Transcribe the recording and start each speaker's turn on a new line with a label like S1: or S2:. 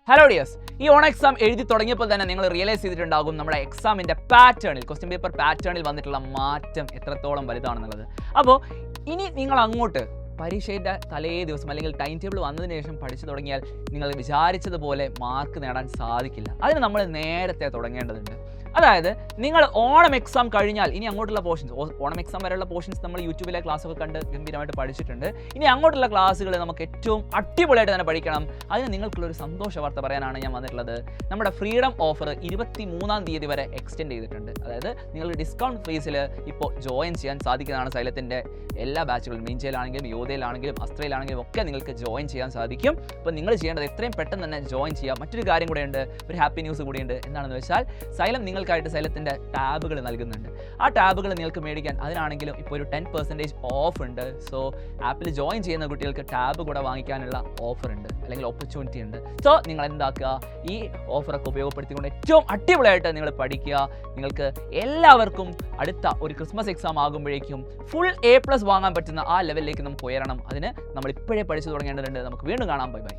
S1: Hello dears, ഈ on exam എഴുതി തുടങ്ങിയപ്പോൾ തന്നെ നിങ്ങൾ റിയലൈസ് ചെയ്തിട്ടുണ്ടാകും നമ്മുടെ എക്സാമിൻ്റെ പാറ്റേണിൽ, ക്വസ്റ്റ്യൻ പേപ്പർ പാറ്റേണിൽ വന്നിട്ടുള്ള മാറ്റം എത്രത്തോളം വലുതാണെന്നുള്ളത്. അപ്പോൾ ഇനി നിങ്ങൾ അങ്ങോട്ട് പരീക്ഷയുടെ തലേ ദിവസം അല്ലെങ്കിൽ ടൈം ടേബിൾ വന്നതിന് ശേഷം പഠിച്ചു തുടങ്ങിയാൽ നിങ്ങൾ വിചാരിച്ചതുപോലെ മാർക്ക് നേടാൻ സാധിക്കില്ല. അതിന് നമ്മൾ നേരത്തെ തുടങ്ങേണ്ടതുണ്ട്. അതായത് നിങ്ങൾ ഓണം എക്സാം കഴിഞ്ഞാൽ ഇനി അങ്ങോട്ടുള്ള പോർഷൻസ്, ഓണം എക്സാം വരെയുള്ള പോർഷൻസ് നമ്മൾ യൂട്യൂബിലെ ക്ലാസ്സൊക്കെ കണ്ട് ഗംഭീരമായിട്ട് പഠിച്ചിട്ടുണ്ട്. ഇനി അങ്ങോട്ടുള്ള ക്ലാസ്സുകൾ നമുക്ക് ഏറ്റവും അടിപൊളിയായിട്ട് തന്നെ പഠിക്കണം. അതിന് നിങ്ങൾക്കുള്ളൊരു സന്തോഷ വാർത്ത പറയാനാണ് ഞാൻ വന്നിട്ടുള്ളത്. നമ്മുടെ ഫ്രീഡം ഓഫർ 23-ാം തീയതി വരെ എക്സ്റ്റെൻഡ് ചെയ്തിട്ടുണ്ട്. അതായത് നിങ്ങൾക്ക് ഡിസ്കൗണ്ട് ഫീസിൽ ഇപ്പോൾ ജോയിൻ ചെയ്യാൻ സാധിക്കുന്നതാണ്. സൈലത്തിൻ്റെ എല്ലാ ബാച്ചുകളും മീൻചയിലാണെങ്കിലും യോധയിലാണെങ്കിലും അസ്ത്രയിലാണെങ്കിലും ഒക്കെ നിങ്ങൾക്ക് ജോയിൻ ചെയ്യാൻ സാധിക്കും. അപ്പോൾ നിങ്ങൾ ചെയ്യേണ്ടത് എത്രയും പെട്ടെന്ന് തന്നെ ജോയിൻ ചെയ്യാം. മറ്റൊരു കാര്യം കൂടെയുണ്ട്, ഒരു ഹാപ്പി ന്യൂസ് കൂടിയുണ്ട്. എന്താണെന്ന് വെച്ചാൽ സൈലം നിങ്ങൾക്കായിട്ട് സൈലത്തിൻ്റെ ടാബുകൾ നൽകുന്നുണ്ട്. ആ ടാബുകൾ നിങ്ങൾക്ക് മേടിക്കാൻ അതിനാണെങ്കിലും ഇപ്പോൾ ഒരു 10% ഓഫ് ഉണ്ട്. സോ ആപ്പിൽ ജോയിൻ ചെയ്യുന്ന കുട്ടികൾക്ക് ടാബ് കൂടെ വാങ്ങിക്കാനുള്ള ഓഫർ ഉണ്ട്, അല്ലെങ്കിൽ ഓപ്പർച്യൂണിറ്റി ഉണ്ട്. സോ നിങ്ങൾ എന്താക്കുക, ഈ ഓഫറൊക്കെ ഉപയോഗപ്പെടുത്തിക്കൊണ്ട് ഏറ്റവും അടിപൊളിയായിട്ട് നിങ്ങൾ പഠിക്കുക. നിങ്ങൾക്ക് എല്ലാവർക്കും അടുത്ത ഒരു ക്രിസ്മസ് എക്സാം ആകുമ്പോഴേക്കും ഫുൾ A+ വാങ്ങാൻ പറ്റുന്ന ആ ലെവലിലേക്ക് നമുക്ക് ഉയരണം. അതിന് നമ്മൾ ഇപ്പോഴേ പഠിച്ചു തുടങ്ങേണ്ടതുണ്ട്. നമുക്ക് വീണ്ടും കാണാം. Bye bye.